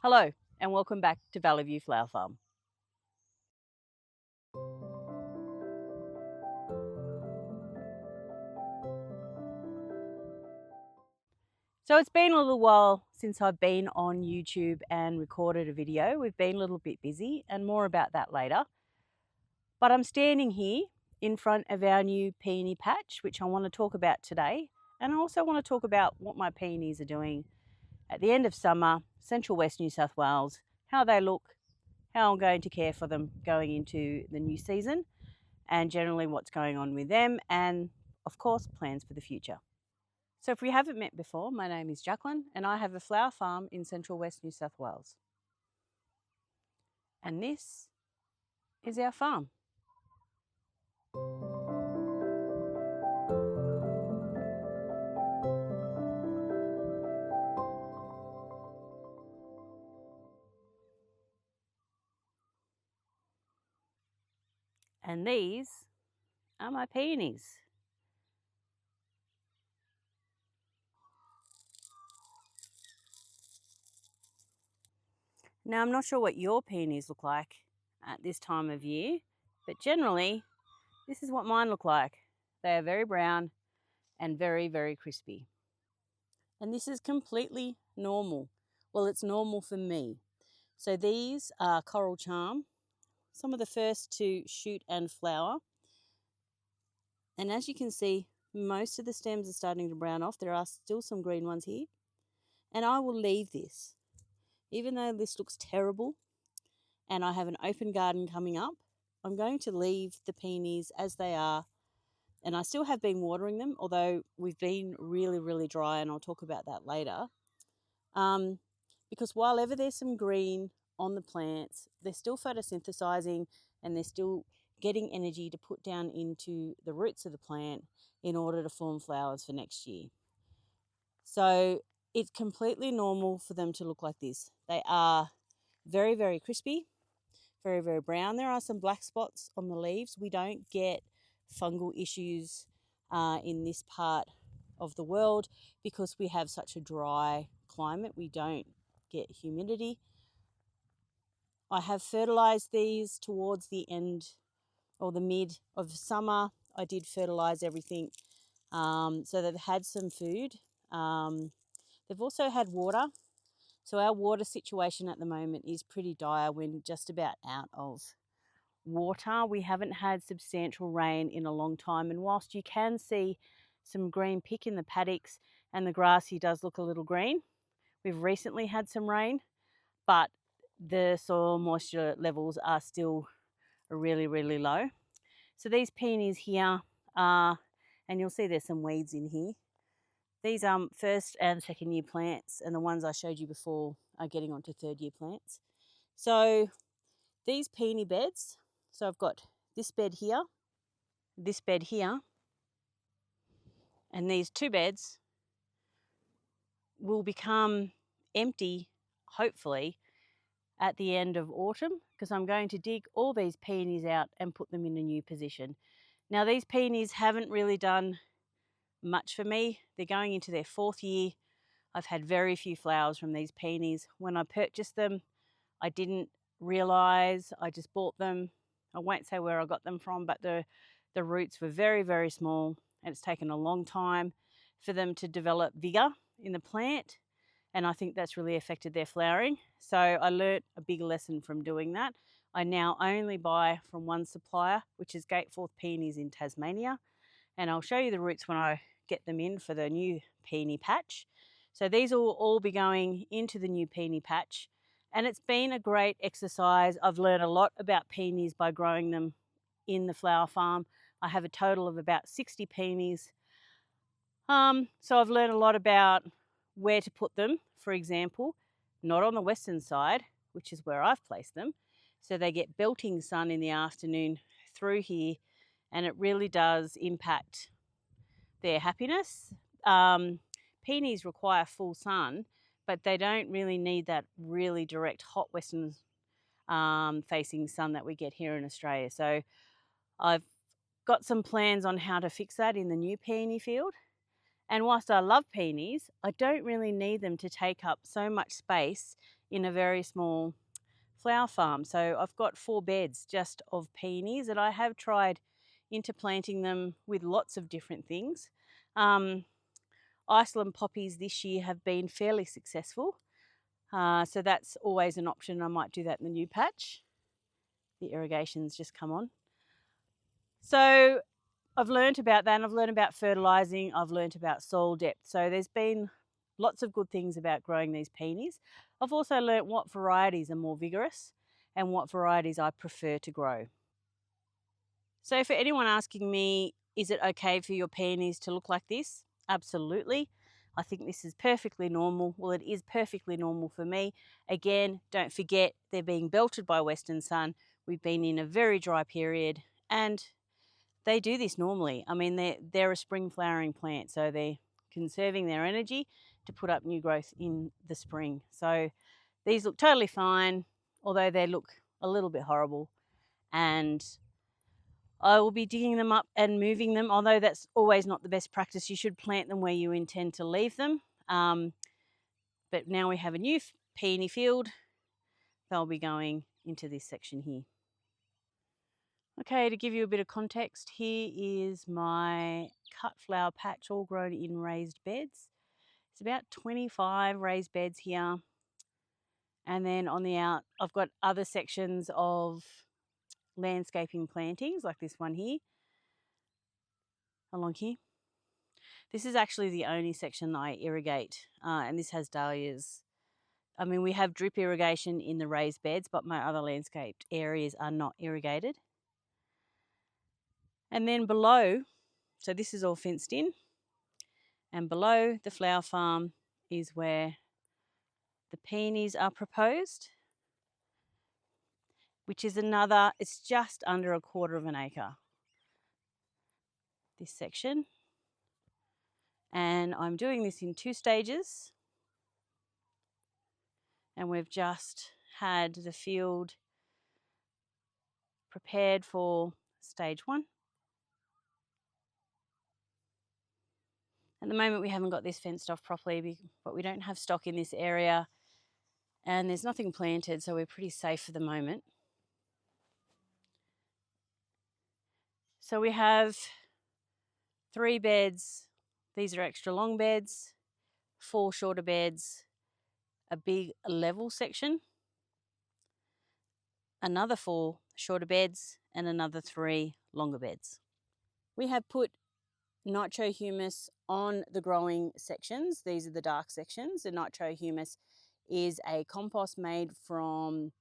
Hello and welcome back to Valley View Flower Farm. So it's been a little while since I've been on YouTube and recorded a video. We've been a little bit busy and more about that later. But I'm standing here in front of our new peony patch, which I want to talk about today. And I also want to talk about what my peonies are doing at the end of summer, Central West New South Wales, how they look, how I'm going to care for them going into the new season, and generally what's going on with them, and of course, plans for the future. So if we haven't met before, my name is Jaclyn and I have a flower farm in Central West New South Wales. And this is our farm. And these are my peonies. Now I'm not sure what your peonies look like at this time of year, but generally this is what mine look like. They are very brown and very, very crispy. And this is completely normal. Well, it's normal for me. So these are Coral Charm, some of the first to shoot and flower. And as you can see, most of the stems are starting to brown off. There are still some green ones here. And I will leave this. Even though this looks terrible and I have an open garden coming up, I'm going to leave the peonies as they are. And I still have been watering them, although we've been really, really dry, and I'll talk about that later. Because while ever there's some green on the plants, they're still photosynthesizing and they're still getting energy to put down into the roots of the plant in order to form flowers for next year. So it's completely normal for them to look like this. They are very, very crispy, very, very brown. There are some black spots on the leaves. We don't get fungal issues in this part of the world because we have such a dry climate. We don't get humidity. I have fertilized these towards the end or the mid of summer. I did fertilize everything so they've had some food. They've also had water. So our water situation at the moment is pretty dire. We're just about out of water. We haven't had substantial rain in a long time, and whilst you can see some green pick in the paddocks and the grass here does look a little green, we've recently had some rain, but the soil moisture levels are still really, really low. So these peonies here are, and you'll see there's some weeds in here. These are first and second year plants, and the ones I showed you before are getting onto third year plants. So these peony beds, so I've got this bed here, and these two beds will become empty, hopefully, at the end of autumn, because I'm going to dig all these peonies out and put them in a new position. Now these peonies haven't really done much for me. They're going into their fourth year. I've had very few flowers from these peonies. When I purchased them, I didn't realise, I just bought them. I won't say where I got them from, but the roots were very, very small, and it's taken a long time for them to develop vigour in the plant, and I think that's really affected their flowering. So I learnt a big lesson from doing that. I now only buy from one supplier, which is Gateforth Peonies in Tasmania, and I'll show you the roots when I get them in for the new peony patch. So these will all be going into the new peony patch, and it's been a great exercise. I've learned a lot about peonies by growing them in the flower farm. I have a total of about 60 peonies. So I've learned a lot about where to put them, for example, not on the western side, which is where I've placed them. So they get belting sun in the afternoon through here, and it really does impact their happiness. Peonies require full sun, but they don't really need that really direct hot western facing sun that we get here in Australia. So I've got some plans on how to fix that in the new peony field. And whilst I love peonies, I don't really need them to take up so much space in a very small flower farm. So I've got 4 beds just of peonies, and I have tried interplanting them with lots of different things. Iceland poppies this year have been fairly successful, so that's always an option. I might do that in the new patch. The irrigation's just come on. So I've learnt about that, and I've learned about fertilising, I've learnt about soil depth. So there's been lots of good things about growing these peonies. I've also learnt what varieties are more vigorous and what varieties I prefer to grow. So for anyone asking me, is it okay for your peonies to look like this? Absolutely. I think this is perfectly normal. Well, it is perfectly normal for me. Again, don't forget they're being belted by western sun. We've been in a very dry period, and they do this normally. I mean, they're a spring flowering plant, so they're conserving their energy to put up new growth in the spring. So these look totally fine, although they look a little bit horrible. And I will be digging them up and moving them, although that's always not the best practice. You should plant them where you intend to leave them. But now we have a new peony field. They'll be going into this section here. Okay, to give you a bit of context, here is my cut flower patch all grown in raised beds. It's about 25 raised beds here. And then on the out, I've got other sections of landscaping plantings like this one here, along here. This is actually the only section that I irrigate, and this has dahlias. I mean, we have drip irrigation in the raised beds, but my other landscaped areas are not irrigated. And then below, so this is all fenced in, and below the flower farm is where the peonies are proposed, which is another, it's just under 1/4 of an acre, this section. And I'm doing this in 2 stages. And we've just had the field prepared for stage 1. At the moment we haven't got this fenced off properly, but we don't have stock in this area and there's nothing planted, so we're pretty safe for the moment. So we have 3 beds. These are extra long beds, 4 shorter beds, a big level section, another 4 shorter beds, and another 3 longer beds. We have put nitro humus on the growing sections. These are the dark sections. The nitro humus is a compost made from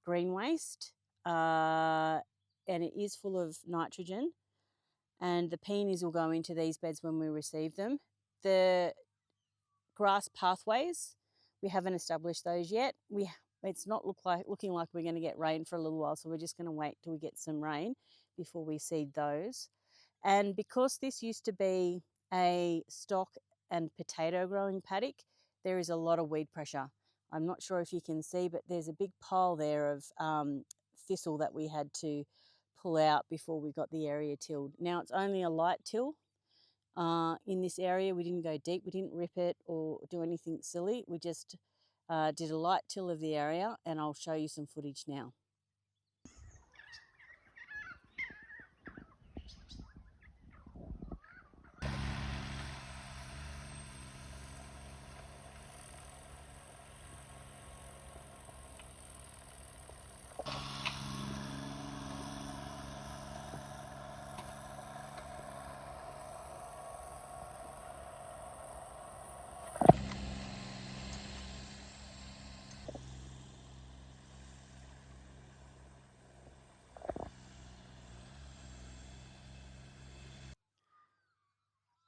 green waste, and it is full of nitrogen, and the peonies will go into these beds when we receive them. The grass pathways, we haven't established those yet. It's not looking like we're going to get rain for a little while, so we're just going to wait till we get some rain before we seed those. And because this used to be a stock and potato growing paddock, there is a lot of weed pressure. I'm not sure if you can see, but there's a big pile there of thistle that we had to pull out before we got the area tilled. Now it's only a light till in this area. We didn't go deep, we didn't rip it or do anything silly. We just did a light till of the area, and I'll show you some footage now.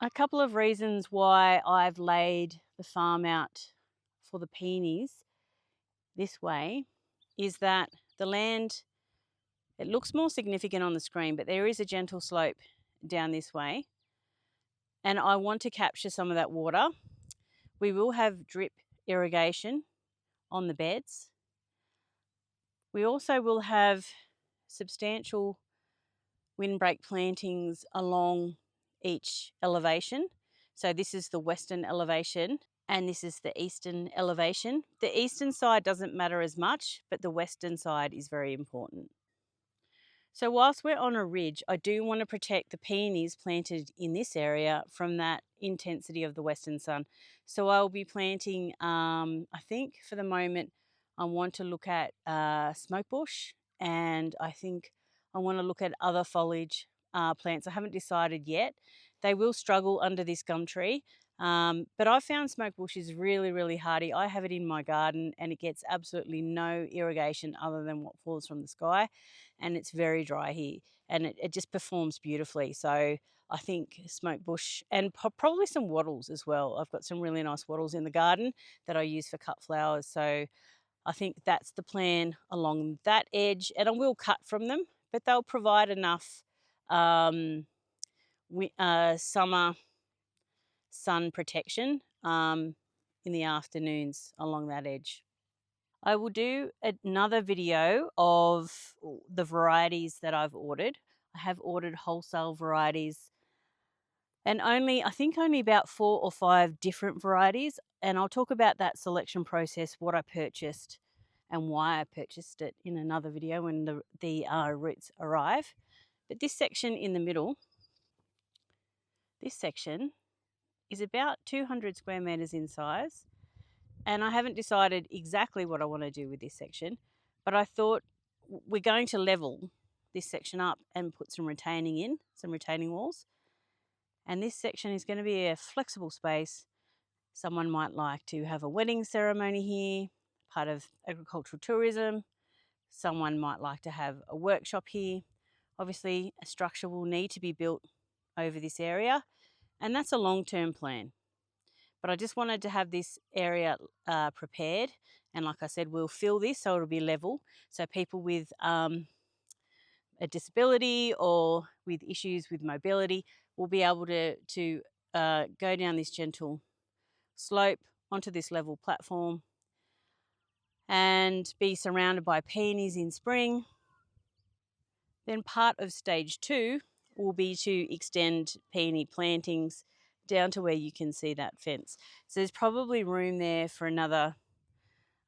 A couple of reasons why I've laid the farm out for the peonies this way is that the land, it looks more significant on the screen, but there is a gentle slope down this way, and I want to capture some of that water. We will have drip irrigation on the beds. We also will have substantial windbreak plantings along each elevation. So this is the western elevation, And this is the eastern elevation. The eastern side doesn't matter as much, but the western side is very important. So whilst we're on a ridge, I do want to protect the peonies planted in this area from that intensity of the western sun. So I'll be planting, I think for the moment, I want to look at smoke bush, and I think I want to look at other foliage plants. I haven't decided yet. They will struggle under this gum tree, but I found smoke bush is really, really hardy. I have it in my garden and it gets absolutely no irrigation other than what falls from the sky, and it's very dry here, and it just performs beautifully. So I think smoke bush and probably some wattles as well. I've got some really nice wattles in the garden that I use for cut flowers. So I think that's the plan along that edge, and I will cut from them, but they'll provide enough summer sun protection in the afternoons along that edge. I will do another video of the varieties that I've ordered. I have ordered wholesale varieties, and I think only about 4 or 5 different varieties. And I'll talk about that selection process, what I purchased and why I purchased it in another video when the roots arrive. But this section in the middle, this section is about 200 square meters in size. And I haven't decided exactly what I want to do with this section, but I thought we're going to level this section up and put some retaining walls. And this section is going to be a flexible space. Someone might like to have a wedding ceremony here, part of agricultural tourism. Someone might like to have a workshop here. Obviously, a structure will need to be built over this area, and that's a long-term plan. But I just wanted to have this area prepared, and like I said, we'll fill this so it'll be level, so people with a disability or with issues with mobility will be able to go down this gentle slope onto this level platform and be surrounded by peonies in spring. Then part of stage 2 will be to extend peony plantings down to where you can see that fence. So there's probably room there for another,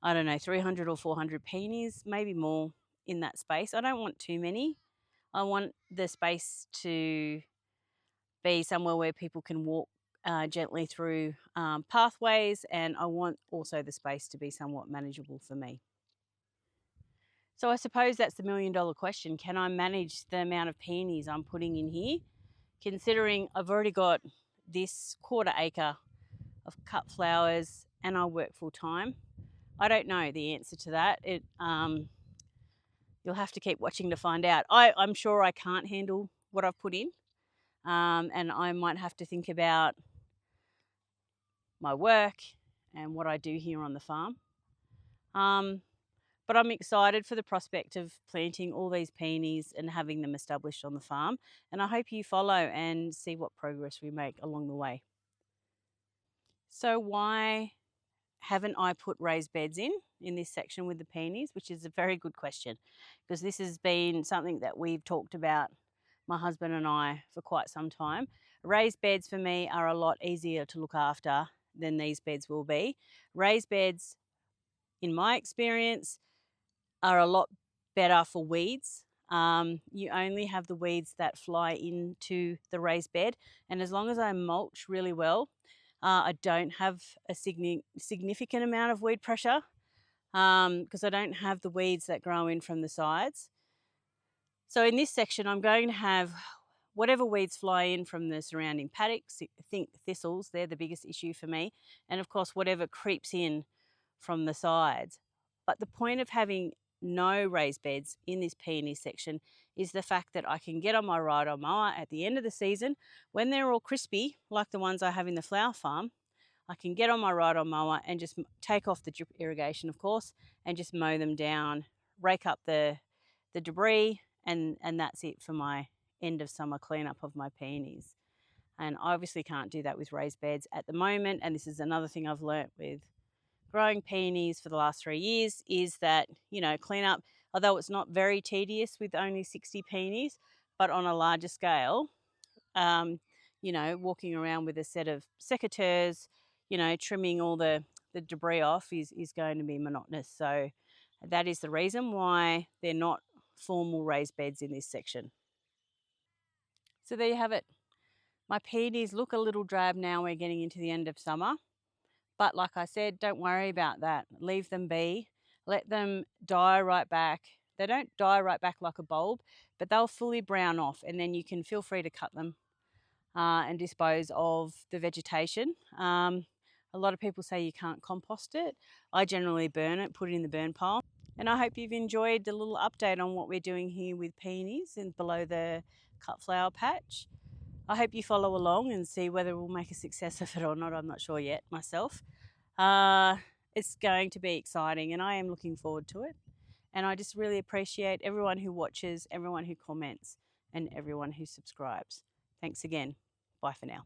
I don't know, 300 or 400 peonies, maybe more in that space. I don't want too many. I want the space to be somewhere where people can walk gently through pathways, and I want also the space to be somewhat manageable for me. So I suppose that's the million-dollar question. Can I manage the amount of peonies I'm putting in here? Considering I've already got this 1/4 acre of cut flowers and I work full time. I don't know the answer to that. You'll have to keep watching to find out. I'm sure I can't handle what I've put in, and I might have to think about my work and what I do here on the farm. But I'm excited for the prospect of planting all these peonies and having them established on the farm. And I hope you follow and see what progress we make along the way. So why haven't I put raised beds in this section with the peonies, which is a very good question, because this has been something that we've talked about, my husband and I, for quite some time. Raised beds for me are a lot easier to look after than these beds will be. Raised beds, in my experience, are a lot better for weeds. You only have the weeds that fly into the raised bed, and as long as I mulch really well, I don't have a significant amount of weed pressure because I don't have the weeds that grow in from the sides. So in this section, I'm going to have whatever weeds fly in from the surrounding paddocks. Think thistles, they're the biggest issue for me, and of course whatever creeps in from the sides. But the point of having no raised beds in this peony section is the fact that I can get on my ride-on mower at the end of the season when they're all crispy, like the ones I have in the flower farm. I can get on my ride-on mower and just take off the drip irrigation, of course, and just mow them down, rake up the debris, and that's it for my end of summer cleanup of my peonies. And I obviously can't do that with raised beds at the moment, and this is another thing I've learnt with growing peonies for the last 3 years, is that, cleanup, although it's not very tedious with only 60 peonies, but on a larger scale, walking around with a set of secateurs, you know, trimming all the debris off is going to be monotonous. So that is the reason why they're not formal raised beds in this section. So there you have it. My peonies look a little drab now. We're getting into the end of summer. But like I said, don't worry about that. Leave them be. Let them die right back. They don't die right back like a bulb, but they'll fully brown off, and then you can feel free to cut them and dispose of the vegetation. A lot of people say you can't compost it. I generally burn it, put it in the burn pile. And I hope you've enjoyed the little update on what we're doing here with peonies and below the cut flower patch. I hope you follow along and see whether we'll make a success of it or not. I'm not sure yet myself. It's going to be exciting, and I am looking forward to it. And I just really appreciate everyone who watches, everyone who comments, and everyone who subscribes. Thanks again. Bye for now.